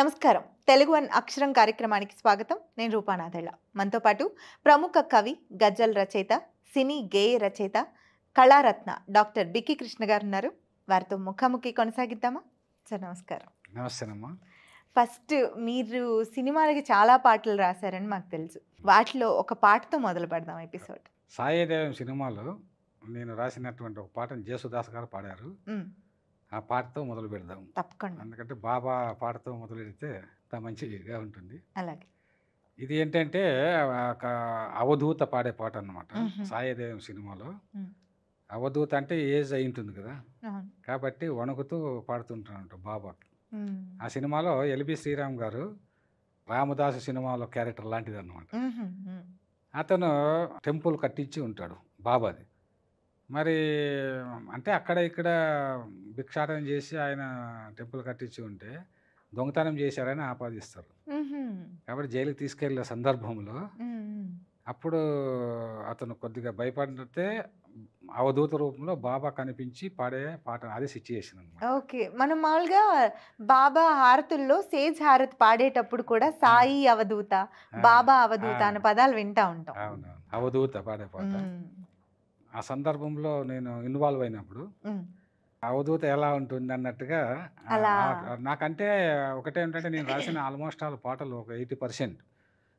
నమస్కారం. తెలుగు వన్ అక్షరం కార్యక్రమానికి స్వాగతం. నేను రూపానాథళ్ళ. మనతో పాటు ప్రముఖ కవి, గజల్ రచయిత, సినీ గేయ రచయిత, కళారత్న డాక్టర్ బికి కృష్ణ గారు ఉన్నారు. వారితో ముఖాముఖి కొనసాగిద్దామా? సార్ నమస్కారం. నమస్తేనమ్మా. ఫస్ట్ మీరు సినిమాలకి చాలా పాటలు రాశారని మాకు తెలుసు. వాటిలో ఒక పాటతో మొదలు పెడదాం ఎపిసోడ్. సాయిదేవం సినిమాలో నేను రాసినటువంటి ఒక పాటను జేసుదాస్ గారు పాడారు. ఆ పాటతో మొదలు పెడదాం. తప్పకుండా. ఎందుకంటే బాబా పాటతో మొదలు పెడితే అంత మంచిగా ఉంటుంది. అలాగే. ఇది ఏంటంటే ఒక అవధూత పాడే పాట అన్నమాట. సాయిదేవం సినిమాలో అవధూత అంటే ఏజ్ అయి ఉంటుంది కదా, కాబట్టి వణుకుతూ పాడుతుంటానంట బాబాకి. ఆ సినిమాలో ఎల్బి శ్రీరామ్ గారు రామదాసు సినిమాలో క్యారెక్టర్ లాంటిది అన్నమాట. అతను టెంపుల్ కట్టించి ఉంటాడు బాబాది. మరి అంటే అక్కడ ఇక్కడ భిక్షాటన చేసి ఆయన టెంపుల్ కట్టించి ఉంటే దొంగతనం చేశారని ఆపాదిస్తారు. కాబట్టి జైలుకి తీసుకెళ్ళే సందర్భంలో అప్పుడు అతను కొద్దిగా భయపడితే అవధూత రూపంలో బాబా కనిపించి పాడే పాట, అదే సిచ్యుయేషన్ అన్నమాట. ఓకే. మనం మామూలుగా బాబా హారతుల్లో సేజ్ హారతి పాడేటప్పుడు కూడా సాయి అవధూత, బాబా అవధూత అనే పదాలు వింటా ఉంటాం. అవునవును, అవధూత పాడే పాట. ఆ సందర్భంలో నేను ఇన్వాల్వ్ అయినప్పుడు అవధూత ఎలా ఉంటుంది అన్నట్టుగా నాకంటే ఒకటే ఏంటంటే నేను రాసిన ఆల్మోస్ట్ ఆల్ పాటలు ఒక 80%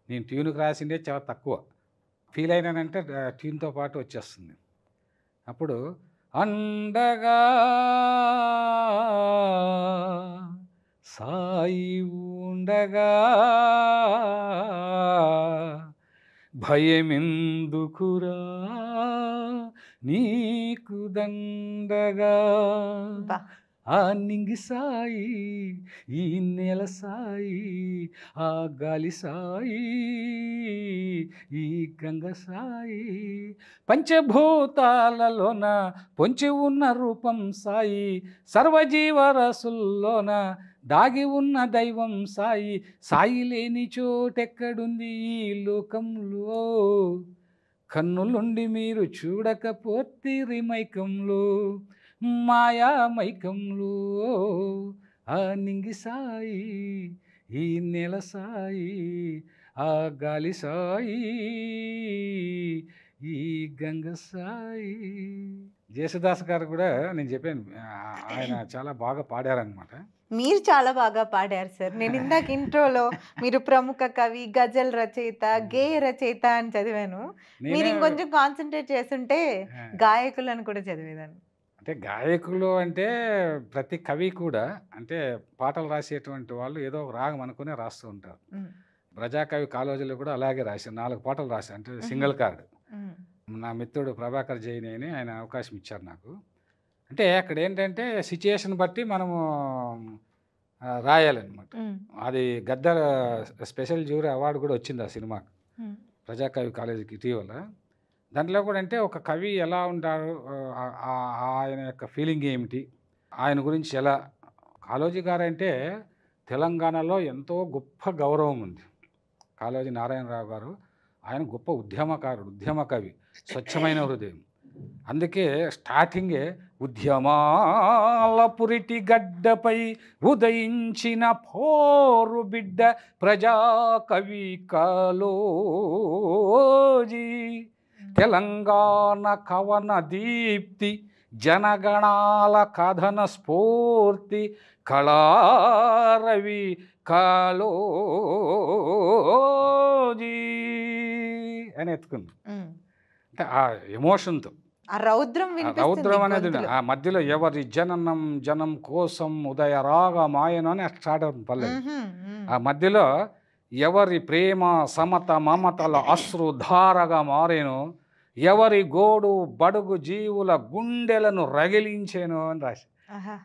నేను ట్యూన్కి రాసిందే చాలా తక్కువ. ఫీల్ అయినానంటే ట్యూన్తో పాటు వచ్చేస్తుంది. అప్పుడు అండగా సాయి ఉండగా భయమెందుకురా నీకు దండగా, ఆ నింగి సాయి, ఈ నెల సాయి, ఆ గాలి సాయి, ఈ గంగ సాయి, పంచభూతాలలోన పొంచి ఉన్న రూపం సాయి, సర్వజీవరసుల్లోన దాగి ఉన్న దైవం సాయి, సాయి లేని చోటెక్కడుంది ఈ లోకంలో, కన్నులుండి మీరు చూడకపోతే మైకంలో, మాయా మైకంలో, ఆ నింగి సాయి, ఈ నెల సాయి, ఆ గాలి సాయి, ఈ గంగ సాయి. జేసుదాస్ గారు కూడా నేను చెప్పాను, ఆయన చాలా బాగా పాడారనమాట. మీరు చాలా బాగా పాడారు సార్. నేను ఇందాక ఇంట్రోలో మీరు ప్రముఖ కవి, గజల్ రచయిత, గేయ రచయిత అని చదివాను. మీరు ఇంకొంచెం కాన్సన్ట్రేట్ చేస్తుంటే గాయకులను కూడా చదివేదాన్ని. అంటే గాయకులు అంటే ప్రతి కవి కూడా అంటే పాటలు రాసేటువంటి వాళ్ళు ఏదో ఒక రాగం అనుకునే రాస్తూ ఉంటారు. ప్రజాకవి కాలేజీలో కూడా అలాగే రాశారు. 4 పాటలు రాశారు, అంటే సింగిల్ కార్డు. నా మిత్రుడు ప్రభాకర్ జైన్ అని ఆయన అవకాశం ఇచ్చారు నాకు. అంటే అక్కడ ఏంటంటే సిచ్యుయేషన్ బట్టి మనము రాయాలన్నమాట. అది గద్దర్ స్పెషల్ జ్యూరీ అవార్డు కూడా వచ్చింది ఆ సినిమాకి, ప్రజాకవి కాలేజీకి ఇటీవల. దాంట్లో కూడా అంటే ఒక కవి ఎలా ఉంటారు, ఆయన యొక్క ఫీలింగ్ ఏమిటి, ఆయన గురించి ఎలా. కాళోజీ గారు అంటే తెలంగాణలో ఎంతో గొప్ప గౌరవం ఉంది. కాళోజీ నారాయణరావు గారు ఆయన గొప్ప ఉద్యమకారుడు, ఉద్యమ కవి, స్వచ్ఛమైన హృదయం. అందుకే స్టార్టింగే ఉద్యమాల పురిటి గడ్డపై ఉదయించిన పోరు బిడ్డ ప్రజాకవి కాళోజీ, తెలంగాణ కవన దీప్తి, జనగణాల కథన స్ఫూర్తి, కళారవి కాళోజీ అని ఎత్తుకుంది. అంటే ఆ ఎమోషన్తో, రౌద్రం అనేది ఆ మధ్యలో ఎవరి జననం జనం కోసం ఉదయ రాగ మాయను అని స్టార్ట్ అవుతుంది పల్లె. ఆ మధ్యలో ఎవరి ప్రేమ సమత మమతల అశ్రుధారగా మారేను, ఎవరి గోడు బడుగు జీవుల గుండెలను రగిలించేను అని రాసి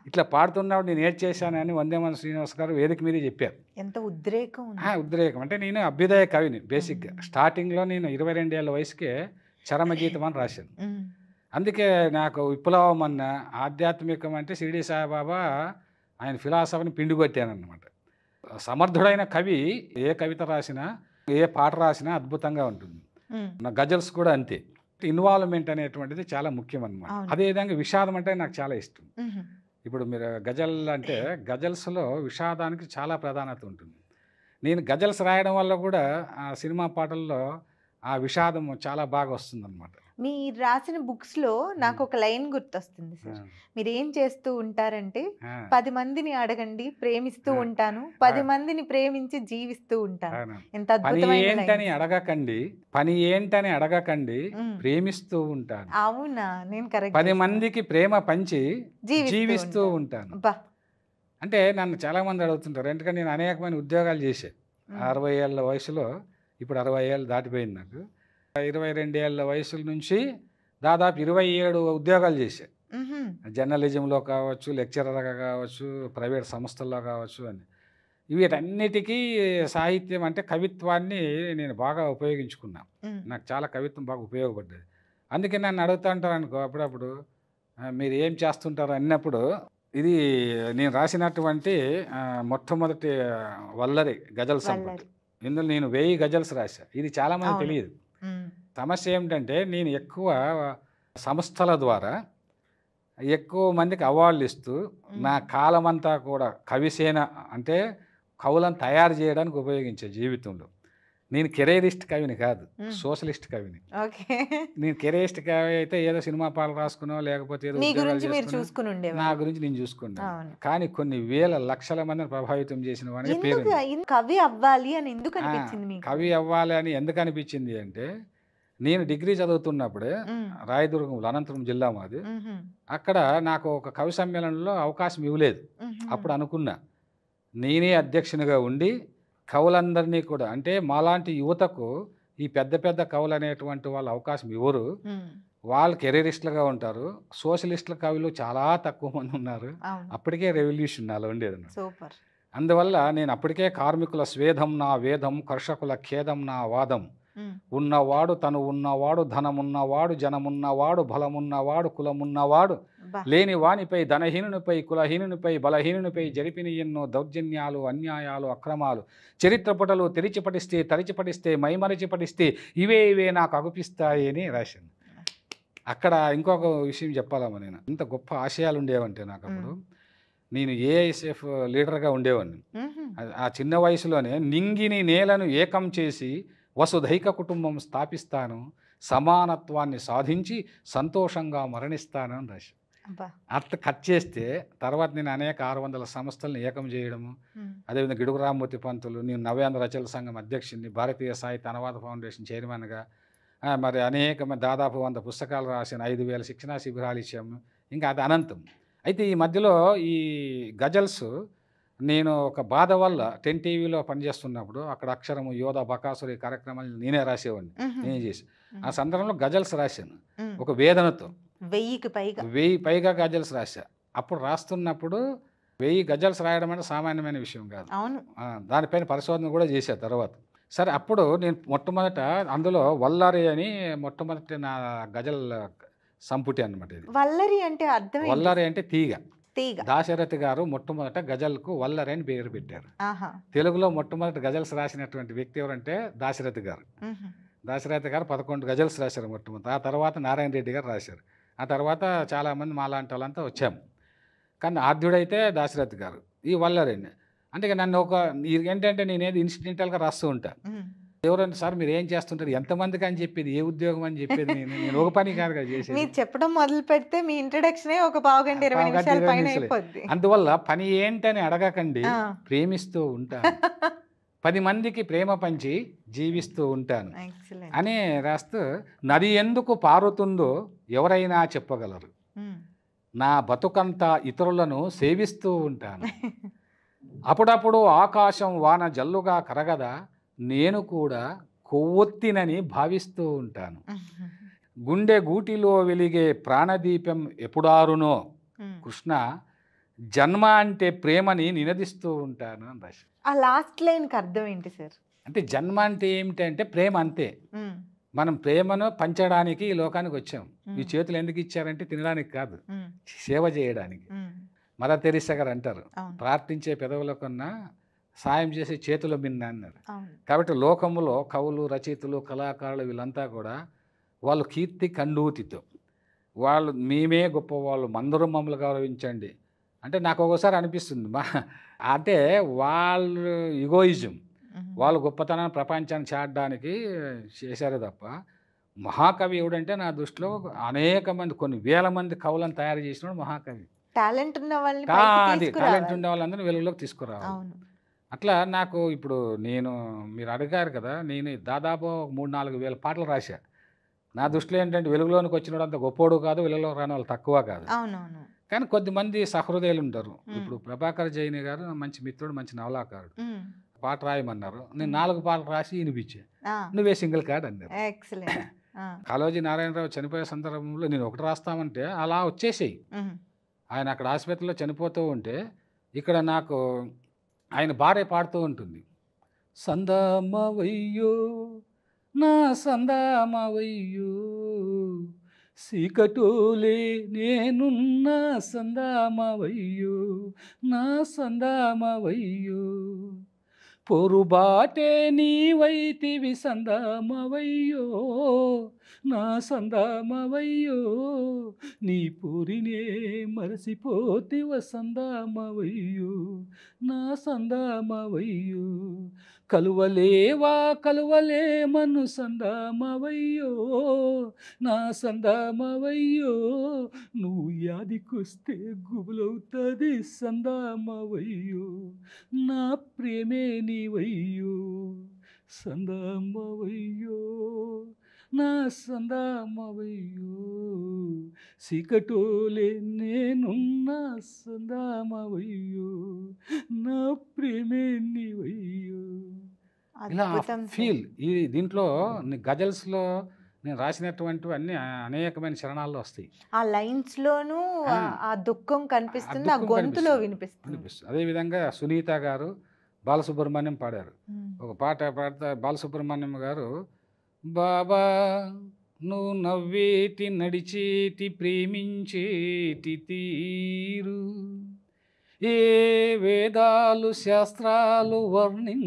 ఇట్లా పాడుతున్నప్పుడు నేను ఏడ్ చేశానని వందేమాన శ్రీనివాస్ గారు వేదిక మీదే చెప్పారు. ఎంత ఉద్రేకం. ఉద్రేకం అంటే నేను అభ్యుదయ కవిని బేసిక్గా. స్టార్టింగ్లో నేను 22 ఏళ్ళ వయసుకే చరమగీతం అని రాశాను. అందుకే నాకు విప్లవం అన్న ఆధ్యాత్మికం అంటే షిరిడి సాయిబాబా ఆయన ఫిలాసఫీని పిండికొట్టాను అన్నమాట. సమర్థుడైన కవి ఏ కవిత రాసినా ఏ పాట రాసినా అద్భుతంగా ఉంటుంది. నా గజల్స్ కూడా అంతే. ఇన్వాల్వ్మెంట్ అనేటువంటిది చాలా ముఖ్యం అన్నమాట. అదేవిధంగా విషాదం అంటే నాకు చాలా ఇష్టం. ఇప్పుడు మీరు గజల్ అంటే గజల్స్లో విషాదానికి చాలా ప్రాధాన్యత ఉంటుంది. నేను గజల్స్ రాయడం వల్ల కూడా ఆ సినిమా పాటల్లో ఆ విషాదం చాలా బాగా వస్తుందన్నమాట. మీరు రాసిన బుక్స్‌లో నాకు ఒక లైన్ గుర్తొస్తుంది ఆ, సార్. మీరేం చేస్తూ ఉంటారంటే, ఆ, 10 మందిని అడగండి ప్రేమిస్తూ ఆ, ఉంటాను. ఆ, 10 మందిని ప్రేమించి జీవిస్తూ ఉంటాను. అవును. ఎంత పని అద్భుతమైన ఏంటని లైన్స్. అడగకండి, పని ఏంటని అడగకండి, హ్మ్. ప్రేమిస్తూ ఉంటాను. అవునా! నేను కరెక్ట్ 10 చేస్తున్నా. మందికి ప్రేమ పంచి జీవిస్తూ జీవిస్తూ ఉంటాను. ఉంటాను. అబ్బా! అంటే నన్ను చాలామంది అడుగుతుంటారు. ఎందుకంటే నేను అనేకమైన ఉద్యోగాలు చేశాను. హ్మ్. 60 ఏళ్ళ వయసులో, ఇప్పుడు 60 ఏళ్ళు దాటిపోయింది నాకు. 22 ఏళ్ళ వయసు నుంచి దాదాపు 27 ఉద్యోగాలు చేశాను. హుహు. జర్నలిజంలో కావచ్చు, లెక్చరర్‌గా కావచ్చు, ప్రైవేట్ సంస్థల్లో కావచ్చు అని. వీటన్నిటికీ సాహిత్యం అంటే కవిత్వాన్ని నేను బాగా ఉపయోగించుకున్నా. హ్మ్. నాకు చాలా కవిత్వం బాగా ఉపయోగపడ్డది. అందుకే నన్ను అడుగుతా ఉంటారనుకో అప్పుడప్పుడు, మీరు ఏం చేస్తుంటారు అన్నప్పుడు, ఇది నేను రాసినటువంటి మొట్టమొదటి వల్లరి గజల్ సంపుటి. వల్లరి. ఇందులో నేను 1000 గజల్స్ రాశా. ఇది చాలామందికి అవును. తెలియదు. హ్మ్. సమస్య ఏమిటంటే నేను ఎక్కువ సంస్థల ద్వారా ఎక్కువ మందికి అవార్డులు ఇస్తూ నా హ్మ్. కాలమంతా కూడా కవిసేన అంటే కవులను తయారు చేయడానికి ఉపయోగించే జీవితంలో. నేను కెరీరిస్ట్ కవిని కాదు, హ్మ్. సోషలిస్ట్ కవిని. ఓకే. నేను కెరీరిస్ట్ కవి అయితే ఏదో సినిమా పాటలు రాసుకునో లేకపోతే ఏదో మీ ఉద్యోగాలు గురించి మీరు చేసుకునో చూసుకొని నా ఉండేవాళ్ళు. గురించి నేను చూసుకున్నాను. అవును. కానీ కొన్ని వేల లక్షల మందిని ప్రభావితం చేసిన వాడిగా ఎందుకు పేరుంది. కవి అవ్వాలి అని ఎందుకు ఆ, అనిపించింది మీకు? కవి అవ్వాలి అని ఎందుకు అనిపించింది అంటే, నేను డిగ్రీ చదువుతున్నప్పుడే హ్మ్. రాయదుర్గంలో, అనంతపురం జిల్లా మాది. హుహు. అక్కడ నాకు ఒక కవి సమ్మేళనంలో అవకాశం ఇవ్వలేదు. హుహు. అప్పుడు అనుకున్నా, నేనే అధ్యక్షునిగా ఉండి కవులందరినీ కూడా, అంటే మాలాంటి యువతకు ఈ పెద్ద పెద్ద కవులు అనేటువంటి వాళ్ళు అవకాశం ఇవ్వరు. హ్మ్. వాళ్ళు కెరీరిస్టులుగా ఉంటారు. సోషలిస్టుల కవులు చాలా తక్కువ మంది ఉన్నారు. అవును. అప్పటికే రెవల్యూషన్ నాలో ఉండేది. సూపర్. అందువల్ల నేను అప్పటికే కార్మికుల స్వేదం నా వేదం, కర్షకుల ఖేదం నా వాదం, హ్మ్. ఉన్నవాడు తను ఉన్నవాడు, ధనమున్నవాడు, జనమున్నవాడు, బలమున్నవాడు, కులమున్నవాడు, అబ్బా! లేని వానిపై ధనహీనునిపై, కులహీనునిపై, బలహీనునిపై జరిపిన ఎన్నో దౌర్జన్యాలు, అన్యాయాలు, అక్రమాలు చరిత్ర పుటలు తెరిచి పడిస్తే, తరిచి పడిస్తే, మైమరిచి పడిస్తే ఇవే నాకు అగుపిస్తాయి అని రాశాను. అక్కడ ఇంకొక విషయం చెప్పాలమ్మా, నేను ఇంత గొప్ప ఆశయాలు ఉండేవంటే నాకు అప్పుడు. నేను ఏఐఎస్ఎఫ్ లీడర్గా ఉండేవాడిని. హుహు. ఆ చిన్న వయసులోనే నింగిని నేలను ఏకం చేసి వసుధైక కుటుంబం స్థాపిస్తాను, సమానత్వాన్ని సాధించి సంతోషంగా మరణిస్తాను అని రాశాను. అబ్బా! అట్లా కట్ చేస్తే తర్వాత నేను అనేక 600 సంస్థలను ఏకం చేయడము, హ్మ్. అదేవిధంగా గిడుగు రామ్మూర్తి పంతులు, నేను నవ్యాంధ్ర రచయితల సంఘం అధ్యక్షుడిని, భారతీయ సాహిత్య అనువాద ఫౌండేషన్ చైర్మన్గా, మరి అనేక దాదాపు 100 పుస్తకాలు రాసిన, 5000 శిక్షణా శిబిరాలు ఇచ్చాము. ఇంకా అది అనంతం. అయితే ఈ మధ్యలో ఈ గజల్స్ నేను ఒక బాధ వల్ల 10 టీవీలో పనిచేస్తున్నప్పుడు అక్కడ అక్షరము, యోధ, బకాసురు ఈ కార్యక్రమాలు నేనే రాసేవాడిని, హుహు. నేనే చేసి. ఆ హ్మ్. సందర్భంలో గజల్స్ రాశాను హ్మ్. ఒక వేదనతో. 1000కి పైగా. 1000 పైగా గజల్స్ రాశా. అప్పుడు రాస్తున్నప్పుడు 1000 గజల్స్ రాయడం అంటే సామాన్యమైన విషయం కాదు. అవును. దానిపైన పరిశోధన కూడా చేశా తర్వాత. సరే, అప్పుడు నేను మొట్టమొదట అందులో వల్లారి అని మొట్టమొదటి నా గజల్ సంపుటి అన్నమాట ఇది. వల్లరి అంటే అర్థం ఏంటి? వల్లారి అంటే తీగ. తీగ. దాశరథి గారు మొట్టమొదట గజల్కు వల్లరి అని పేరు పెట్టారు. ఆహా! తెలుగులో మొట్టమొదట గజల్స్ రాసినటువంటి వ్యక్తి ఎవరంటే దాశరథి గారు. హుహు. దాశరథి గారు 11 గజల్స్ రాశారు మొట్టమొదట. ఆ తర్వాత నారాయణ రెడ్డి గారు రాశారు. ఆ తర్వాత చాలామంది మాలాంటి వాళ్ళంతా వచ్చాము. కానీ ఆద్యుడైతే దాశరథి గారు, ఈ వల్లరండి. అంటే ఇక నన్ను ఏంటంటే నేనేది ఇన్సిడెంటల్గా రాస్తూ ఉంటాను. హ్మ్. ఎవరంటే, సార్ మీరు ఏం చేస్తుంటారు, ఎంతమందికి అని చెప్పేది, ఏ ఉద్యోగం అని చెప్పేది, నేను ఒక పని కాదు కదా చేసేది. మీరు చెప్పడం మొదలు పెడితే మీ ఇంట్రడక్షనే ఒక పావుగంట 20 పావుగంట, నిమిషాల 20 పైన నిమిషాలే. అయిపోద్ది. అందువల్ల పని ఏంటని అడగకండి, ఆ. ప్రేమిస్తూ ఉంటాను, 10 మందికి ప్రేమ పంచి జీవిస్తూ ఉంటాను ఎక్సలెంట్. అని రాస్తూ, నది ఎందుకు పారుతుందో ఎవరైనా చెప్పగలరు, హ్మ్. నా బతుకంతా ఇతరులను సేవిస్తూ ఉంటాను, అప్పుడప్పుడు ఆకాశం వాన జల్లుగా కరగదా, నేను కూడా కొవ్వొత్తినని భావిస్తూ ఉంటాను, గుండె గూటిలో వెలిగే ప్రాణదీపం ఎప్పుడారునో, హ్మ్. కృష్ణ జన్మ అంటే ప్రేమని నినదిస్తూ ఉంటాను అని రాశారు. ఆ లాస్ట్ లైన్‌కి అర్థం ఏంటి సార్? అంటే జన్మ అంటే ఏమిటంటే ప్రేమ అంతే. హ్మ్. మనం ప్రేమను పంచడానికి ఈ లోకానికి వచ్చాం. ఈ హ్మ్. చేతులు ఎందుకు ఇచ్చారంటే తినడానికి కాదు, హ్మ్. సేవ చేయడానికి. హ్మ్. మదర్ తెరీసా గారు అంటారు, అవును. ప్రార్థించే పెదవుల కన్నా సాయం చేసే చేతుల మిన్న అన్నారు. అవును. కాబట్టి లోకంలో కవులు, రచయితలు, కళాకారులు వీళ్ళంతా కూడా వాళ్ళు కీర్తి కండూతితో, వాళ్ళు మేమే గొప్పవాళ్ళు, అందరూ మమ్మల్ని గౌరవించండి, అంటే నాకు ఒక్కోసారి అనిపిస్తుంది అంటే వాళ్ళు ఇగోయిజం, వాళ్ళు గొప్పతనాన్ని ప్రపంచాన్ని చాటడానికి చేశారు తప్ప మహాకవి ఎవడంటే నా దృష్టిలో అనేక మంది కొన్ని వేల మంది కవులను తయారు చేసినాడు మహాకవి. టాలెంట్ ఉన్న వాళ్ళని అది టాలెంట్ తీసుకురావాలి. ఉండే వాళ్ళందరినీ వెలుగులోకి తీసుకురావాలి. అవును. అట్లా నాకు ఇప్పుడు మీరు అడిగారు కదా, నేను దాదాపు 3-4 వేల పాటలు రాశా. నా దృష్టిలో ఏంటంటే వెలుగులోనికి వచ్చినోడు అంత గొప్పోడు కాదు, వెలుగులోకి రాని వాళ్ళు తక్కువ కాదు. అవునవును. కానీ కొద్దిమంది సహృదయులు ఉంటారు. ఇప్పుడు ప్రభాకర్ జైని గారు మంచి మిత్రుడు, మంచి నవలాకారుడు. పాట రాయమన్నారు, నేను 4 పాటలు రాసి వినిపించా. నువ్వే సింగిల్ కార్డ్ అన్నారు. ఎక్సలెంట్. కాళోజీ నారాయణరావు చనిపోయే సందర్భంలో నేను ఒకటి రాస్తామంటే అలా వచ్చేసాయి. ఆయన అక్కడ ఆసుపత్రిలో చనిపోతూ ఉంటే ఇక్కడ నాకు ఆయన భార్య పాడుతూ ఉంటుంది, సందామవయ్యో నా సందామవయ్యో సీకటోలే నేనున్న సందామవయ్యో నా సందామవయ్యో పొరుబాటే నీవైతివి సందామవయ్యో నా సందామవయ్యో నీ పూరినే మరసిపోతివ సందామవయ్యో నా సందామవయ్యో కలువలేవా కలువలేమను సందామవయ్యో నా సందామవయ్యో నువ్వు యాదికొస్తే గుబులవుతుంది సందామవయ్యో నా ప్రేమే నీవయ్యో సందామవయ్యో నా సందామవయ్యో సీకటోలే నేనున్న సందామవయ్యో నా ప్రేమే నీవయ్యో. ఇలా ఫీల్ ఈ దీంట్లో గజల్స్లో నేను రాసినటువంటి అన్ని అనేకమైన చరణాల్లో వస్తాయి. ఆ లైన్స్ లోను ఆ దుఃఖం కనిపిస్తుంది, ఆ గొంతులో వినిపిస్తుంది. అదేవిధంగా సునీత గారు, బాలసుబ్రహ్మణ్యం పాడారు. ఒక పాట పాడితే బాలసుబ్రహ్మణ్యం గారు, బాబా నువ్వు నవ్వేటి నడిచేటి ప్రేమించేటి తీరు ఏ వేదాలు శాస్త్రాలు వర్ణించలేవు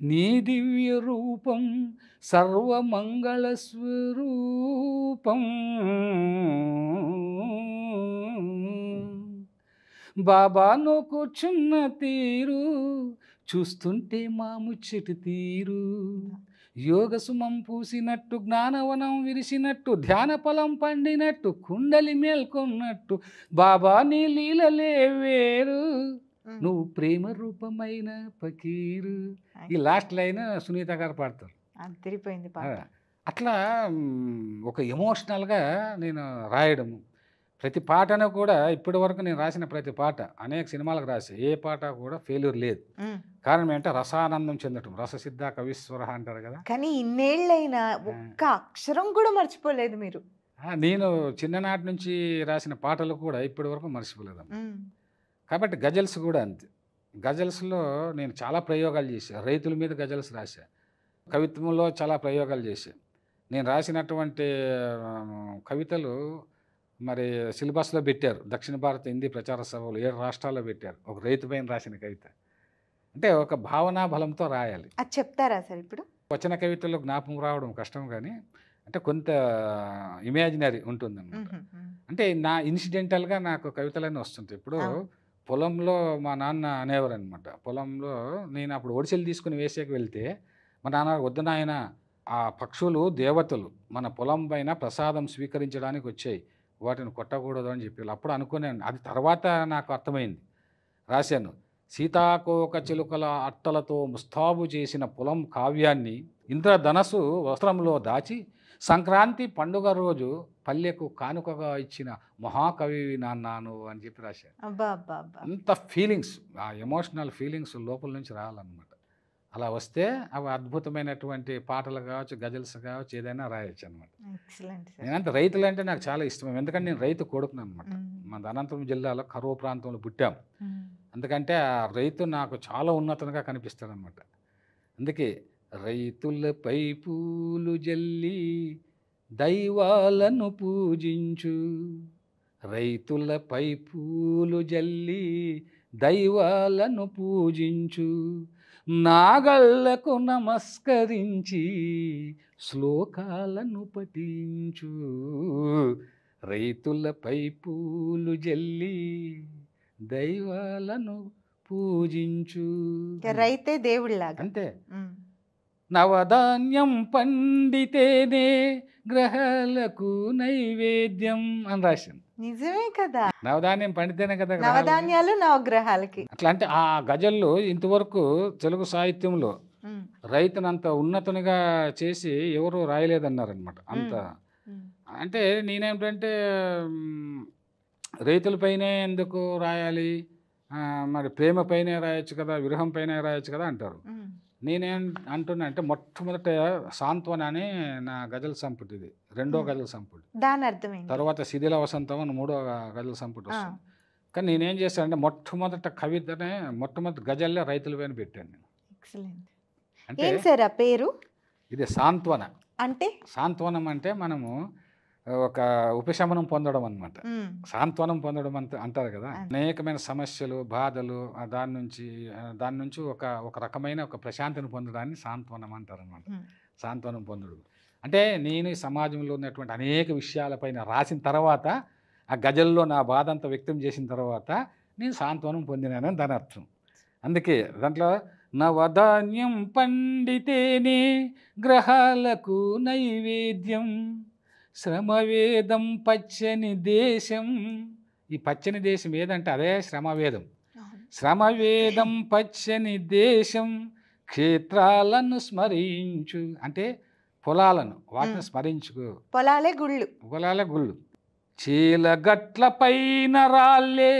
నీ దివ్య రూపం సర్వమంగళ స్వరూపం బాబా నువ్వు కూర్చున్న తీరు చూస్తుంటే మా ముచ్చటి తీరు యోగ సుమం పూసినట్టు జ్ఞానవనం విరిసినట్టు ధ్యాన ఫలం పండినట్టు కుండలి మేల్కొన్నట్టు బాబా నీ లీలలే వేరు నువ్వు ప్రేమ రూపమైన పకీరు. ఈ లాస్ట్ లైన్ సునీత గారు పాడతారు. అట్లా ఒక ఎమోషనల్గా నేను రాయడము, ప్రతి పాటను కూడా ఇప్పటి వరకు నేను రాసిన ప్రతి పాట అనేక సినిమాలకు రాసి ఏ పాట కూడా ఫెయిల్యూర్ లేదు. కారణం ఏంటంటే రసానందం చెందటం, రససిద్ధ కవీశ్వర అంటారు కదా. కానీ ఇన్నేళ్ళైనా ఒక్క అక్షరం కూడా మర్చిపోలేదు మీరు. నేను చిన్ననాటి నుంచి రాసిన పాటలు కూడా ఇప్పటి వరకు మర్చిపోలేదు. కాబట్టి గజల్స్ కూడా అంతే. గజల్స్లో నేను చాలా ప్రయోగాలు చేశాను. రైతుల మీద గజల్స్ రాశా, కవిత్వంలో చాలా ప్రయోగాలు చేశాను. నేను రాసినటువంటి కవితలు మరి సిలబస్లో పెట్టారు. దక్షిణ భారత హిందీ ప్రచార సభలు 7 రాష్ట్రాల్లో పెట్టారు. ఒక రైతు పైన రాసిన కవిత అంటే ఒక భావనా బలంతో రాయాలి. అది చెప్తారా సార్? ఇప్పుడు వచన కవితల్లో జ్ఞాపకం రావడం కష్టం, కానీ అంటే కొంత ఇమాజినరీ ఉంటుందన్నమాట. అంటే నా ఇన్సిడెంటల్గా నాకు కవితలన్నీ వస్తుంటాయి. ఇప్పుడు పొలంలో మా నాన్న అనేవారు అనమాట. పొలంలో నేను అప్పుడు ఒడిసెలు తీసుకుని వేసేకి వెళ్తే మా నాన్న వద్దు నాయన, ఆ పక్షులు దేవతలు మన పొలం పైన ప్రసాదం స్వీకరించడానికి వచ్చాయి, వాటిని కొట్టకూడదు అని చెప్పి అప్పుడు అనుకున్నాను. అది తర్వాత నాకు అర్థమైంది, రాశాను. సీతాకోక చిలుకల అట్టలతో ముస్తాబు చేసిన పొలం కావ్యాన్ని ఇంద్రధనస్సు వస్త్రంలో దాచి సంక్రాంతి పండుగ రోజు పల్లెకు కానుకగా ఇచ్చిన మహాకవి నాన్నాను అని చెప్పి రాశాను. అంత ఫీలింగ్స్, ఆ ఎమోషనల్ ఫీలింగ్స్ లోపల నుంచి రావాలన్నమాట. అలా వస్తే అవి అద్భుతమైనటువంటి పాటలు కావచ్చు, గజల్స్ కావచ్చు, ఏదైనా రాయొచ్చు అనమాట. నేనంటే రైతులు అంటే నాకు చాలా ఇష్టం, ఎందుకంటే నేను రైతు కొడుకును అనమాట. మన అనంతపురం జిల్లాలో కరువు ప్రాంతంలో పుట్టాం. ఎందుకంటే ఆ రైతు నాకు చాలా ఉన్నతంగా కనిపిస్తాడు అనమాట. అందుకే రైతులపై పూలు జల్లి దైవాలను పూజించు, రైతులపై పూలు జల్లి దైవాలను పూజించు, నాగళ్లకు నమస్కరించి శ్లోకాలను పఠించు, రైతులపై పూలు జల్లి దైవాలను పూజించు. రైతే దేవుళ్ళలాగా. అంతే. నవధాన్యం పండితేనే గ్రహాలకు నైవేద్యం అని రాసింది. నిజమే కదా, నవధాన్యం పండితేనే కదా నవధాన్యాలు నవగ్రహాలకి. అట్లా అంటే ఆ గజల్లో ఇంతవరకు తెలుగు సాహిత్యంలో రైతునంత ఉన్నతునిగా చేసి ఎవరు రాయలేదన్నారనమాట. అంత అంటే నేనేమిటంటే రైతులపైనే ఎందుకు రాయాలి, మరి ప్రేమ పైనే రాయొచ్చు కదా, విరహం పైనే రాయొచ్చు కదా అంటారు. నేనేం అంటున్నా అంటే మొట్టమొదట సాంత్వన అని నా గజల్ సంపుటి, ఇది రెండో గజల్ సంపుటి. దాని అర్థం తర్వాత శిథిల వసంతం అని మూడో గజల్ సంపుటి వస్తుంది. కానీ నేనేం చేశానంటే మొట్టమొదట కవితనే మొట్టమొదటి గజల్లే రైతుల పైన పెట్టాను నేను. అంటే సార్ ఆ పేరు ఇది సాంత్వన. అంటే సాంత్వనం అంటే మనము ఒక ఉపశమనం పొందడం అనమాట. సాంత్వనం పొందడం అంటారు కదా. అనేకమైన సమస్యలు, బాధలు, దాని నుంచి ఒక రకమైన ఒక ప్రశాంతిని పొందడాన్ని సాంత్వనం అంటారు అనమాట. సాంత్వనం పొందడం అంటే నేను ఈ సమాజంలో ఉన్నటువంటి అనేక విషయాలపైన రాసిన తర్వాత ఆ గజల్లో నా బాధ అంతా వ్యక్తం చేసిన తర్వాత నేను సాంత్వనం పొందినానని దాని అర్థం. అందుకే దాంట్లో నవధాన్యం పండితేనే గ్రహాలకు నైవేద్యం, శ్రమవేదం పచ్చని దేశం. ఈ పచ్చని దేశం ఏదంటే అదే శ్రమవేదం. శ్రమవేదం పచ్చని దేశం, క్షేత్రాలను స్మరించు అంటే పొలాలను, వాటిని స్మరించుకో. పొలాలే గుళ్ళు. చీలగట్ల పైన రాళ్ళే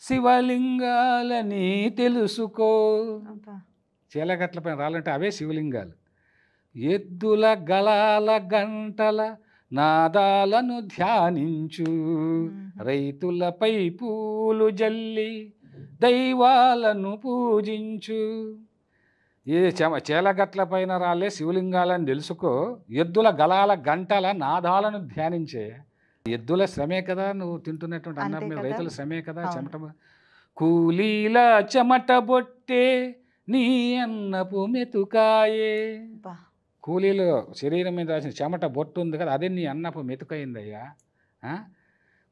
శివలింగాలని తెలుసుకో. చీలగట్ల పైన రాళ్ళంటే అవే శివలింగాలు. ఎద్దుల గళాల గంటల నాదాలను ధ్యానించు, రైతులపై పూలు జల్లి దైవాలను పూజించు. ఏ చేలగట్ల పైన రాలే శివలింగాలను తెలుసుకో, ఎద్దుల గళాల గంటల నాదాలను ధ్యానించే. ఎద్దుల శ్రమే కదా నువ్వు తింటున్నటువంటి అన్నం మీద, రైతుల శ్రమే కదా చెమట. కూలీల చెమట బొట్టే నీ అన్నపు మెతుకాయే. కూలీలు శరీరం మీద రాసిన చెమట బొట్టు ఉంది కదా, అదే నీ అన్నపు మెతుకైందయ్యా.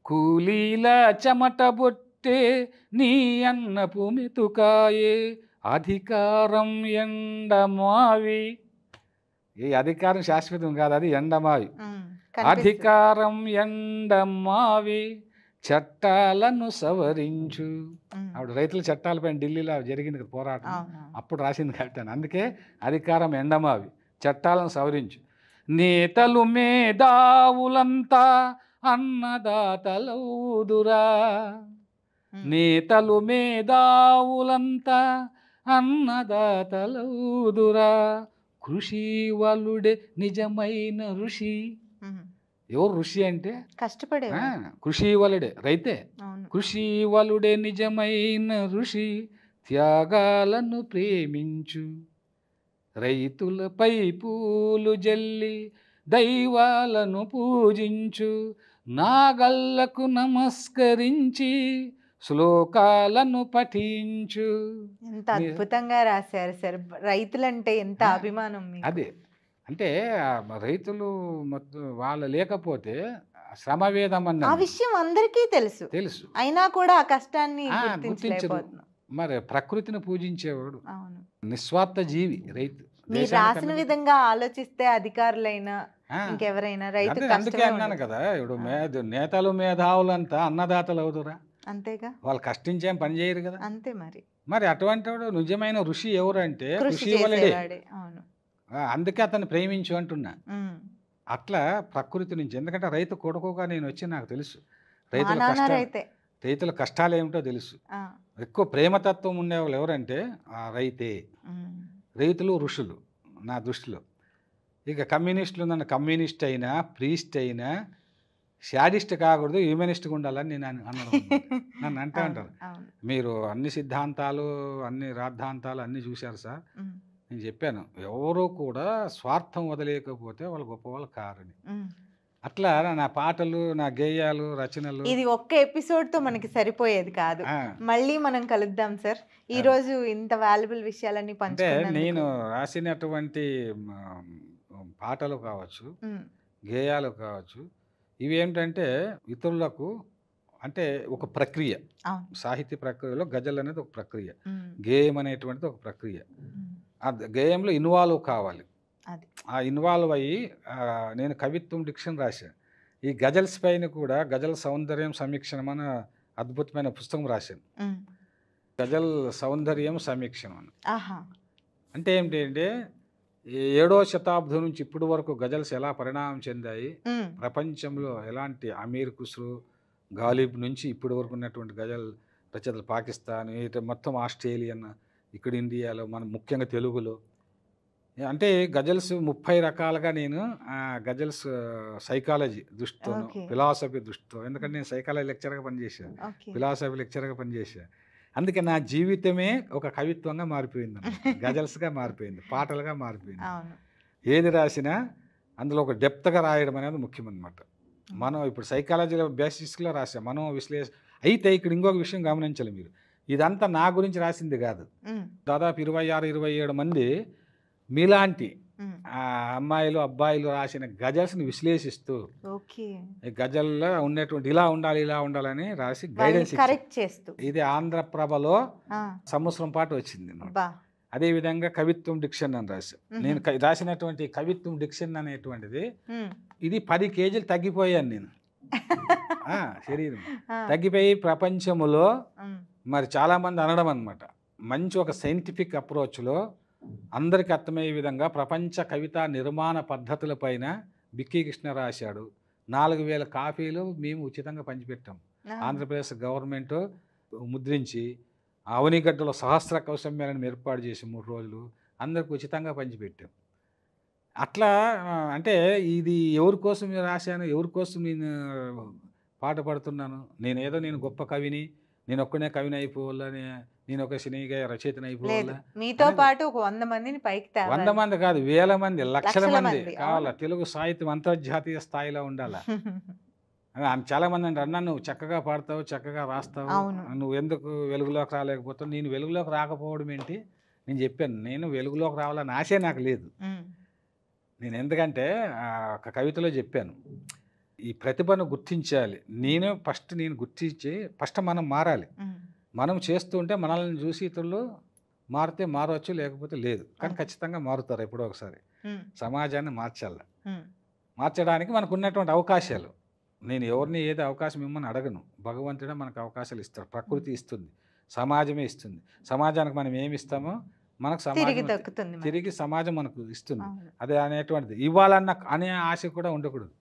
కూలీల చెమట బొట్టే నీ అన్నపు మెతుకాయే, అధికారం ఎండమావి. ఈ అధికారం శాశ్వతం కాదు, అది ఎండమావి. అధికారం ఎండమావి, చట్టాలను సవరించు. ఆవిడ రైతుల చట్టాలపైన ఢిల్లీలో జరిగింది కదా పోరాటం, అప్పుడు రాసింది కట్టాను. అందుకే అధికారం ఎండమావి, చట్టాలను సవరించు. నేతలు మేధావులంతా అన్నదాతలవుదురా, నేతలు మేధావులంతా అన్నదాతలవుదురా. కృషి వలుడే నిజమైన ఋషి. ఎవరు ఋషి అంటే కష్టపడే కృషి వలుడే రైతే. కృషి వలుడే నిజమైన ఋషి, త్యాగాలను ప్రేమించు, రైతులపై పూలు జల్లి దైవాలను పూజించు, నాగళ్లకు నమస్కరించి శ్లోకాలను పఠించు. ఎంత అద్భుతంగా రాశారు సార్. రైతులంటే ఎంత అభిమానం. అదే అంటే రైతులు వాళ్ళు లేకపోతే శ్రమవేదం అన్న విషయం అందరికీ తెలుసు, అయినా కూడా ఆ కష్టాన్ని గుర్తించరు. మరి ప్రకృతిని పూజించేవాడు నిస్వార్థ జీవి రైతు. మీరు రాసిన విధంగా ఆలోచిస్తే అధికారులైనా ఇంకెవరైనా రైతు. అందుకే అన్నాను కదా, ఇప్పుడు నేతలు మేధావులంతా అన్నదాతలు అవుతురా. అంతేగా, వాళ్ళు కష్టించేం పని చేయరు కదా. అంతే మరి అటువంటి వాడు నిజమైన ఋషి ఎవరు అంటే కృషి వలడే. అందుకే అతన్ని ప్రేమించు అంటున్నా. అట్లా ప్రకృతి నుంచి, ఎందుకంటే రైతు కొడుకుగా నేను వచ్చి నాకు తెలుసు రైతుల కష్టాలు ఏమిటో తెలుసు. ఎక్కువ ప్రేమతత్వం ఉండేవాళ్ళు ఎవరంటే ఆ రైతే. రైతులు ఋషులు నా దృష్టిలో. ఇక కమ్యూనిస్టులు నన్ను కమ్యూనిస్ట్ అయినా, ప్రీస్ట్ అయినా, శాడిస్ట్ కాకూడదు, హ్యూమనిస్ట్గా ఉండాలని నేను నన్ను అంటూ ఉంటారు. మీరు అన్ని సిద్ధాంతాలు, అన్ని రాద్ధాంతాలు అన్నీ చూశారు సార్. నేను చెప్పాను, ఎవరు కూడా స్వార్థం వదిలేకపోతే వాళ్ళు గొప్ప వాళ్ళు కారని. అట్లా నా పాటలు, నా గేయాలు, రచనలు ఇది ఒక్క ఎపిసోడ్ తో మనకి సరిపోయేది కాదు. మళ్ళీ మనం కలుద్దాం సార్. ఈ రోజు ఇంత వాల్యుబుల్ విషయాలన్నీ పంచుకున్నందుకు. నేను రాసినటువంటి పాటలు కావచ్చు, గేయాలు కావచ్చు, ఇవి ఏమిటంటే ఇతరులకు అంటే ఒక ప్రక్రియ. సాహిత్య ప్రక్రియలో గజల్ అనేది ఒక ప్రక్రియ, గేయం అనేటువంటిది ఒక ప్రక్రియ. ఆ గేయంలో ఇన్వాల్వ్ కావాలి. ఆ ఇన్వాల్వ్ అయ్యి నేను కవిత్వం డిక్షన్ రాశాను. ఈ గజల్స్ పైన కూడా గజల్ సౌందర్యం సమీక్షణం అనే అద్భుతమైన పుస్తకం రాశాను. గజల్ సౌందర్యం సమీక్షణం అని. అంటే ఏమిటి అంటే 7వ శతాబ్దం నుంచి ఇప్పటి వరకు గజల్స్ ఎలా పరిణామం చెందాయి, ప్రపంచంలో ఎలాంటి అమీర్ ఖుస్రో, గాలిబ్ నుంచి ఇప్పటి వరకు ఉన్నటువంటి గజల్ రచయితలు పాకిస్తాన్, మొత్తం ఆస్ట్రేలియన్, ఇక్కడ ఇండియాలో, మన ముఖ్యంగా తెలుగులో. అంటే గజల్స్ 30 రకాలుగా నేను గజల్స్ సైకాలజీ దృష్టితోను, ఫిలాసఫీ దృష్టితో, ఎందుకంటే నేను సైకాలజీ లెక్చర్గా పనిచేశాను, ఫిలాసఫీ లెక్చర్గా పనిచేశాను. అందుకే నా జీవితమే ఒక కవిత్వంగా మారిపోయింది, గజల్స్గా మారిపోయింది, పాటలుగా మారిపోయింది. ఏది రాసినా అందులో ఒక డెప్త్గా రాయడం అనేది ముఖ్యమన్నమాట. మనం ఇప్పుడు సైకాలజీలో బేసిస్లో రాసాం, మనం అయితే ఇక్కడ ఇంకొక విషయం గమనించాలి మీరు, ఇదంతా నా గురించి రాసింది కాదు. దాదాపు 26-27 మంది మీలాంటి అమ్మాయిలు అబ్బాయిలు రాసిన గజల్స్ని విశ్లేషిస్తూ గజల్లో ఉన్నటువంటి ఇలా ఉండాలి ఇలా ఉండాలని రాసి గైడెన్స్ చేస్తూ ఇది ఆంధ్రప్రభలో సంవత్సరం పాటు వచ్చింది. అదేవిధంగా కవిత్వం డిక్షన్ అని రాశాను నేను. రాసినటువంటి కవిత్వం డిక్షన్ అనేటువంటిది ఇది 10 కేజీలు తగ్గిపోయాను నేను. శరీరం తగ్గిపోయి ప్రపంచంలో మరి చాలామంది అనడం అనమాట, మంచి ఒక సైంటిఫిక్ అప్రోచ్లో అందరికి అర్థమయ్యే విధంగా ప్రపంచ కవితా నిర్మాణ పద్ధతులపైన బిక్కీ కృష్ణ రాశాడు. 4000 కాపీలు మేము ఉచితంగా పంచిపెట్టాం. ఆంధ్రప్రదేశ్ గవర్నమెంట్ ముద్రించి అవనిగడ్డలో సహస్ర కవి సమ్మేళనం ఏర్పాటు చేసి 3 రోజులు అందరికి ఉచితంగా పంచిపెట్టాం. అట్లా అంటే ఇది ఎవరి కోసం రాశాను, ఎవరి కోసం నేను పాట పడుతున్నాను, నేను గొప్ప కవిని, నేను ఒక్కనే కవిని అయిపోవాలని, నేను ఒక సినీగా రచయితని అయిపోవాలా, మీతో పాటు ఒక 100 మందిని పైకి 100 మంది కాదు, వేల మంది, లక్షల మంది కావాలా. తెలుగు సాహిత్యం అంతర్జాతీయ స్థాయిలో ఉండాలా. చాలా మంది అంటే అన్నా నువ్వు చక్కగా పాడతావు, చక్కగా రాస్తావు, నువ్వు ఎందుకు వెలుగులోకి రాలేకపోతావు. నేను వెలుగులోకి రాకపోవడం ఏంటి, నేను చెప్పాను నేను వెలుగులోకి రావాలని ఆశే నాకు లేదు. నేను ఎందుకంటే ఒక కవితలో చెప్పాను, ఈ ప్రతిభను గుర్తించాలి. నేను గుర్తించి ఫస్ట్ మనం మారాలి. మనం చేస్తూ ఉంటే మనల్ని చూసి ఇతరులు మారితే మారవచ్చు, లేకపోతే లేదు. కానీ ఖచ్చితంగా మారుతారు ఎప్పుడో ఒకసారి. సమాజాన్ని మార్చడానికి మనకు ఉన్నటువంటి అవకాశాలు, నేను ఎవరిని ఏది అవకాశం ఇమ్మని అడగను, భగవంతుడే మనకు అవకాశాలు ఇస్తాడు, ప్రకృతి ఇస్తుంది, సమాజమే ఇస్తుంది. సమాజానికి మనం ఏమి ఇస్తామో మనకు సమాజం తిరిగి సమాజం మనకు ఇస్తుంది. అదే అనేటువంటిది ఇవ్వాలన్న అనే ఆశ కూడా ఉండకూడదు.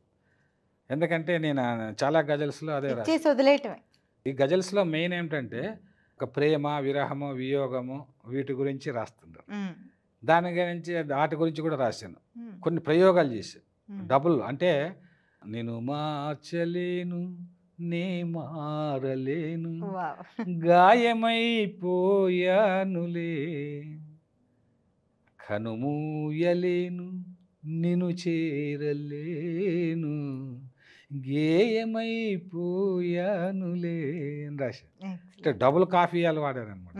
ఎందుకంటే నేను చాలా గజల్స్లో అదే వదిలేయటమే. ఈ గజల్స్లో మెయిన్ ఏమిటంటే ఒక ప్రేమ, విరహము, వియోగము వీటి గురించి రాస్తుంటారు. దాని గురించి వాటి గురించి కూడా రాశాను. కొన్ని ప్రయోగాలు చేశాను. డబుల్ అంటే నేను మార్చలేను, నే మారలేను, గాయమైపోయానులే, కనుమూయలేను, నిన్ను చేరలేను, గేయమైపోయానులే అని రాశా. అంటే డబుల్ కాఫీయాలు వాడారనమాట.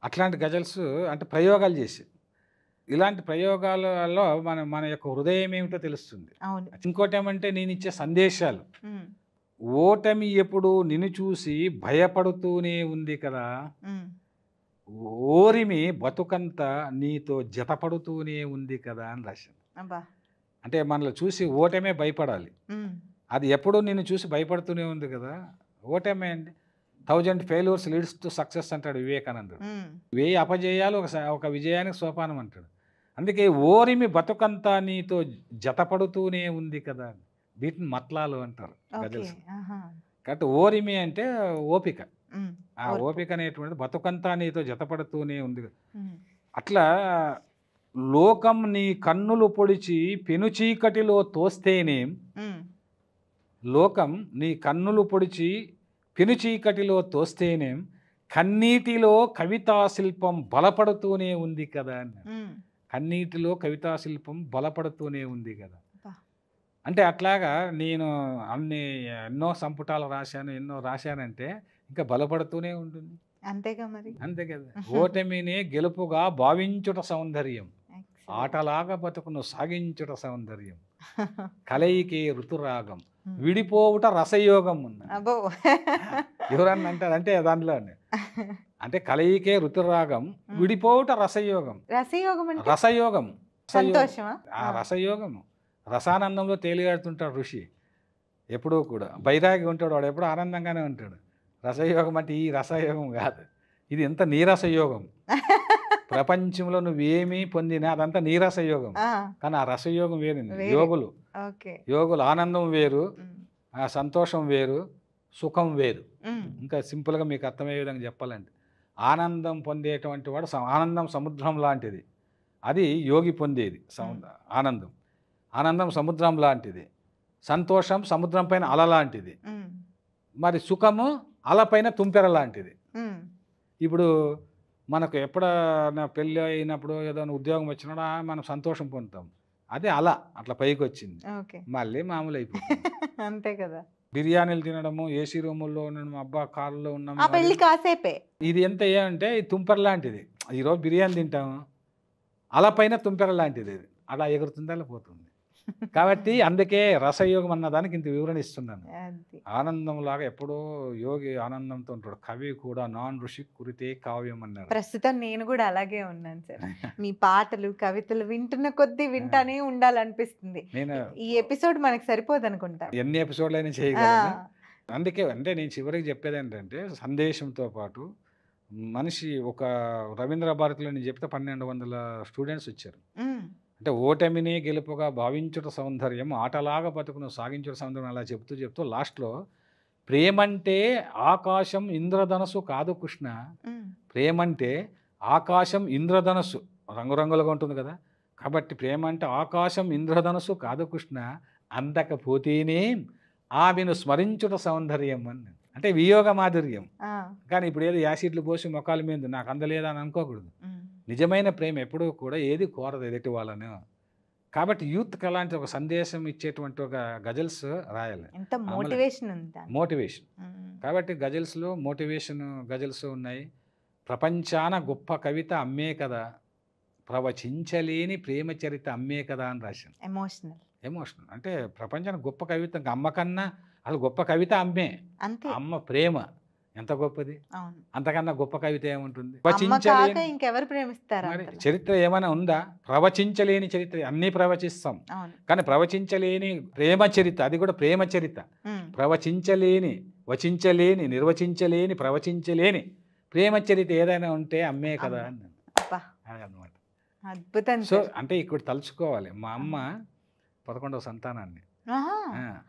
అట్లాంటి గజల్స్ అంటే ప్రయోగాలు చేసి, ఇలాంటి ప్రయోగాలలో మన యొక్క హృదయం ఏమిటో తెలుస్తుంది. ఇంకోటి ఏమంటే నేను ఇచ్చే సందేశాలు, ఓటమి ఎప్పుడు నిన్ను చూసి భయపడుతూనే ఉంది కదా, ఓరిమి బతుకంతా నీతో జతపడుతూనే ఉంది కదా అని రాశాను. అంటే మనల్ని చూసి ఓటమే భయపడాలి, అది ఎప్పుడూ నిన్ను చూసి భయపడుతూనే ఉంది కదా. ఓటమే అండి, 1000 ఫెయిల్యూర్స్ లీడ్స్ టు సక్సెస్ అంటాడు వివేకానందుడు. 1000 అపజయాలు ఒక విజయానికి సోపానం అంటాడు. అందుకే ఓరిమి బతుకంతా నీతో జతపడుతూనే ఉంది కదా, వీటిని మట్లాలు అంటారు గజల్స్. కాబట్టి ఓరిమి అంటే ఓపిక, ఆ ఓపిక అనేటువంటిది బతుకంతా నీతో జతపడుతూనే ఉంది. అట్లా లోకం నీ కన్నులు పొడిచి పెనుచీకటిలో తోస్తేనేం, లోకం నీ కన్నులు పొడిచి పెనుచీకటిలో తోస్తేనేం, కన్నీటిలో కవితా శిల్పం బలపడుతూనే ఉంది కదా. కన్నీటిలో కవితా శిల్పం బలపడుతూనే ఉంది కదా. అంటే అట్లాగా నేను ఎన్నో సంపుటాలు రాశాను, ఎన్నో రాశానంటే ఇంకా బలపడుతూనే ఉంటుంది. అంతేగా మరి, అంతే కదా. ఓటమినే గెలుపుగా భావించుట సౌందర్యం. ఆటలాగా బతుకును సాగించుట సౌందర్యం, కలయికే ఋతురాగం, విడిపోవుట రసయోగం ఉన్న. అబ్బో ఎవరన్నా అంటారు అంటే దాంట్లో అంటే కలయికే ఋతురాగం, విడిపోవుట రసయోగం. రసయోగం అంటే రసయోగం సంతోషమా? ఆ రసయోగము, రసానందంలో తేలియాడుతుంటాడు ఋషి. ఎప్పుడూ కూడా బైరాగి ఉంటాడు, వాడు ఎప్పుడూ ఆనందంగానే ఉంటాడు. రసయోగం అంటే ఈ రసయోగం కాదు, ఇది ఎంత నీరసయోగం. ప్రపంచంలో నువ్వేమీ పొందినా అదంతా నీరసయోగం. కానీ ఆ రసయోగం వేరు. యోగులు యోగులు ఆనందం వేరు, ఆ సంతోషం వేరు, సుఖం వేరు. ఇంకా సింపుల్గా మీకు అర్థమయ్యే విధంగా చెప్పాలంటే ఆనందం పొందేటువంటి వాడు ఆనందం సముద్రం లాంటిది, అది యోగి పొందేది. ఆనందం ఆనందం సముద్రం లాంటిది, సంతోషం సముద్రం పైన అల లాంటిది, మరి సుఖము అలపైన తుంపెర లాంటిది. ఇప్పుడు మనకు ఎప్పుడైనా పెళ్ళి అయినప్పుడు ఏదైనా ఉద్యోగం వచ్చినా మనం సంతోషం పొందుతాం, అదే అలా అట్లా పైకి వచ్చింది, మళ్ళీ మామూలు అయిపోతుంది. అంతే కదా. బిర్యానీలు తినడము, ఏసీ రూముల్లో ఉండడం, అబ్బా కారులో ఉన్నాము, పెళ్లి కాసేపే. ఇది ఎంత అంటే ఇది తుంపెర లాంటిది. ఈరోజు బిర్యానీ తింటాము, అలా పైన తుంపెర లాంటిది, ఇది అలా ఎగురుతుంది, అలా పోతుంది. కాబట్టి అందుకే రసయోగం అన్నదానికి ఇంత వివరణ ఇస్తున్నాను. ఆనందంలాగా ఎప్పుడో యోగి ఆనందంతో ఉంటాడు. కవి కూడా నాన్ ఋషి కురితే కావ్యం అన్నాడు. ప్రస్తుతం నేను కూడా అలాగే ఉన్నాను సార్. మీ పాటలు కవితలు వింటున్న కొద్దీ వింటానే ఉండాలనిపిస్తుంది. ఈ ఎపిసోడ్ మనకి సరిపోదు అనుకుంటా, ఎన్ని ఎపిసోడ్లు అయినా చేయగలను. అందుకే అంటే నేను చివరికి చెప్పేది ఏంటంటే సందేశంతో పాటు మనిషి ఒక రవీంద్ర భారతిలో నేను చెప్తే 1200 స్టూడెంట్స్ వచ్చారు. అంటే ఓటమిని గెలుపుగా భావించుట సౌందర్యం, ఆటలాగా బతుకును సాగించుట సౌందర్యం అలా చెప్తూ లాస్ట్లో ప్రేమంటే ఆకాశం ఇంద్రధనస్సు కాదు కృష్ణ, ప్రేమంటే ఆకాశం ఇంద్రధనస్సు రంగురంగులుగా ఉంటుంది కదా, కాబట్టి ప్రేమ అంటే ఆకాశం ఇంద్రధనస్సు కాదు కృష్ణ, అందకపోతేనే ఆమెను స్మరించుట సౌందర్యం అని. అంటే వియోగ మాధుర్యం. కానీ ఇప్పుడు ఏదో యాసిడ్లు పోసి మొక్కల మీద నాకు అందలేదా అని అనుకోకూడదు. నిజమైన ప్రేమ ఎప్పుడూ కూడా ఏది కోరదు ఎదుటి వాళ్ళను. కాబట్టి యూత్కి అలాంటి ఒక సందేశం ఇచ్చేటువంటి ఒక గజల్స్ రాయాలి. మోటివేషన్. కాబట్టి గజల్స్లో మోటివేషన్ గజల్స్ ఉన్నాయి. ప్రపంచాన గొప్ప కవిత అమ్మే కదా, ప్రవచించలేని ప్రేమ చరిత అమ్మే కదా అని రాశాను. ఎమోషనల్ అంటే ప్రపంచానికి గొప్ప కవిత అమ్మకన్నా అసలు గొప్ప కవిత అమ్మే. అమ్మ ప్రేమ ఎంత గొప్పది, అంతకన్నా గొప్ప కవిత ఏముంటుంది? చరిత్ర ఏమైనా ఉందా? ప్రవచించలేని చరిత్ర, అన్నీ ప్రవచిస్తాం కానీ ప్రవచించలేని ప్రేమ చరిత్ర, అది కూడా ప్రేమ చరిత్ర. ప్రవచించలేని, వచించలేని, నిర్వచించలేని, ప్రవచించలేని ప్రేమ చరిత్ర ఏదైనా ఉంటే అమ్మే కదా అన్నమాట. సో అంటే ఇక్కడ తలుచుకోవాలి, మా అమ్మ 11వ సంతానాన్ని.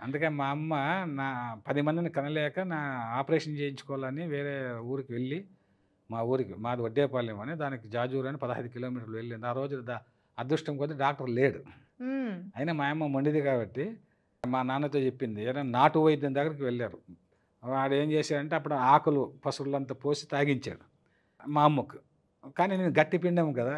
అందుకే మా అమ్మ నా 10 మందిని కనలేక నా ఆపరేషన్ చేయించుకోవాలని వేరే ఊరికి వెళ్ళి, మా ఊరికి మాది వడ్డేపాలెం అని, దానికి జాజూరు అని 15 కిలోమీటర్లు వెళ్ళింది. ఆ రోజు అదృష్టం కొద్దీ డాక్టర్ లేడు. అయినా మా అమ్మ మొండిది కాబట్టి మా నాన్నతో చెప్పింది, ఏదైనా నాటు వైద్యం దగ్గరికి వెళ్ళారు. వాడు ఏం చేశాడంటే అప్పుడు ఆకులు పసురులంతా పోసి తాగించాడు మా అమ్మకు. కానీ నేను గట్టి పిండం కదా,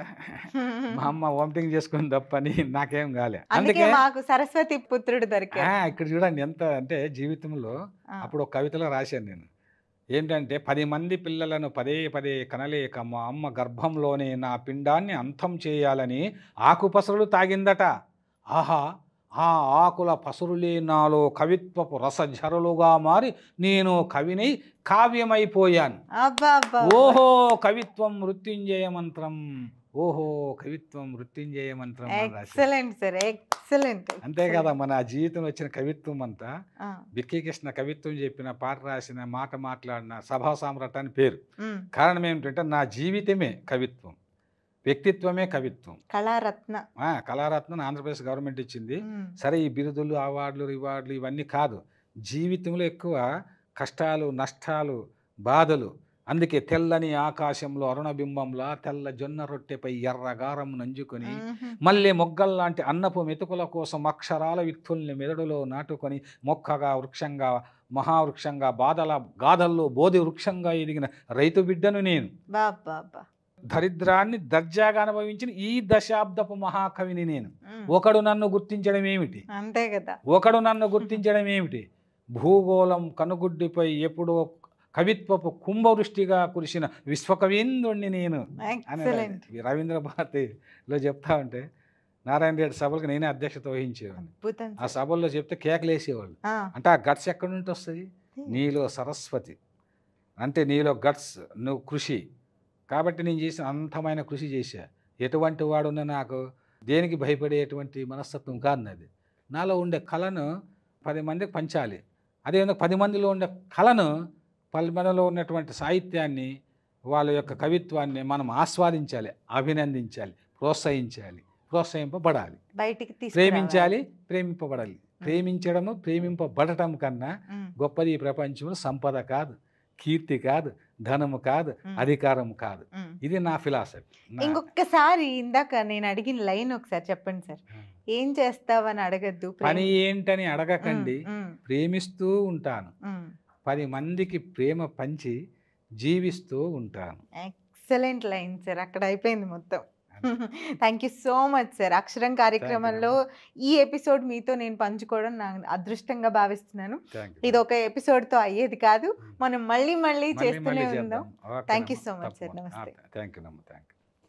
మా అమ్మ వామిటింగ్ చేసుకుని తప్పని నాకేం కాలే. అందుకే మాకు సరస్వతి పుత్రుడు దొరికాడు. ఇక్కడ చూడండి ఎంత అంటే జీవితంలో అప్పుడు ఒక కవితలో రాశాను నేను, ఏంటంటే 10 మంది పిల్లలను పదే పదే కనలేక మా అమ్మ గర్భంలోనే నా పిండాన్ని అంతం చేయాలని ఆకు పసరులు తాగిందట. ఆహా, ఆ ఆకుల పసురులే నాలో కవిత్వపు రసఝరులుగా మారి నేను కవిని కావ్యమైపోయాను. ఓహో కవిత్వం మృత్యుంజయ మంత్రం, ఓహో కవిత్వం మృత్యుంజయ మంత్రం. అంతే కదా మన జీవితం వచ్చిన కవిత్వం అంతా. బిక్కీ కృష్ణ కవిత్వం చెప్పిన, పాట రాసిన, మాట మాట్లాడిన సభా సామ్రాట్ అని పేరు. కారణం ఏమిటంటే నా జీవితమే కవిత్వం, వ్యక్తిత్వమే కవిత్వం. కళారత్న ఆంధ్రప్రదేశ్ గవర్నమెంట్ ఇచ్చింది. సరే ఈ బిరుదులు, అవార్డులు, రివార్డులు ఇవన్నీ కాదు, జీవితంలో ఎక్కువ కష్టాలు, నష్టాలు, బాధలు. అందుకే తెల్లని ఆకాశంలో అరుణబింబంలా తెల్ల జొన్న రొట్టెపై ఎర్రగారం నంజుకొని మళ్ళీ మొగ్గల్లాంటి అన్నపు మెతుకుల కోసం అక్షరాల విత్తుల్ని మెదడులో నాటుకొని మొక్కగా, వృక్షంగా, మహావృక్షంగా, గాథల్లో బోధి వృక్షంగా ఎదిగిన రైతు బిడ్డను నేను. దరిద్రాన్ని దర్జాగా అనుభవించిన ఈ దశాబ్దపు మహాకవిని నేను. ఒకడు నన్ను గుర్తించడం ఏమిటి? అంతే కదా, ఒకడు నన్ను గుర్తించడం ఏమిటి? భూగోళం కనుగుడ్డిపై ఎప్పుడో కవిత్వపు కుంభవృష్టిగా కురిసిన విశ్వకవీంద్రుణ్ణి నేను అని ఎక్సలెంట్. రవీంద్ర భారతిలో చెప్తా ఉంటే నారాయణ రెడ్డి సభలకు నేనే అధ్యక్షత వహించేవాడిని. అద్భుతం ఆ సార్. సభల్లో చెప్తే కేకలు వేసేవాళ్ళు. ఆ, అంటే ఆ గట్స్ ఎక్కడి నుండి వస్తుంది? నీలో సరస్వతి అంటే నీలో గట్స్, నువ్వు కృషి. కాబట్టి నేను చేసిన అంతమైన కృషి చేశా. ఎటువంటి వాడున్నా నాకు దేనికి భయపడేటువంటి మనస్తత్వం కాదు నాది. నాలో ఉండే కళను 10 మందికి పంచాలి. అదేవిధంగా 10 మందిలో ఉండే కళను 10 మందిలో ఉన్నటువంటి సాహిత్యాన్ని, వాళ్ళ యొక్క కవిత్వాన్ని మనం ఆస్వాదించాలి, అభినందించాలి, ప్రోత్సహించాలి, ప్రోత్సహింపబడాలి, బయటికి తీసుకురావాలి. ప్రేమించాలి, ప్రేమింపబడాలి. ప్రేమించడము, ప్రేమింపబడటం కన్నా గొప్పది ఈ ప్రపంచంలో సంపద కాదు, కీర్తి కాదు, ధనము కాదు, అధికారం కాదు. ఇది నా ఫిలాసఫీ. ఇంకొకసారి ఇందాక నేను అడిగిన లైన్ ఒకసారి చెప్పండి సార్. ఏం చేస్తావని అడగద్దు, పని ఏంటని అడగకండి, ప్రేమిస్తూ ఉంటాను, 10 మందికి ప్రేమ పంచి జీవిస్తూ ఉంటాను. Excellent line sir. అక్కడ అయిపోయింది మొత్తం. Thank you so much sir. అక్షరం కార్యక్రమంలో ఈ ఎపిసోడ్ మీతో నేను పంచుకోవడం నా అదృష్టంగా భావిస్తున్నాను. ఇది ఒక ఎపిసోడ్తో అయ్యేది కాదు, మనం మళ్ళీ చేస్తూనే ఉందాం. Thank you so much sir. నమస్తే. Thank you.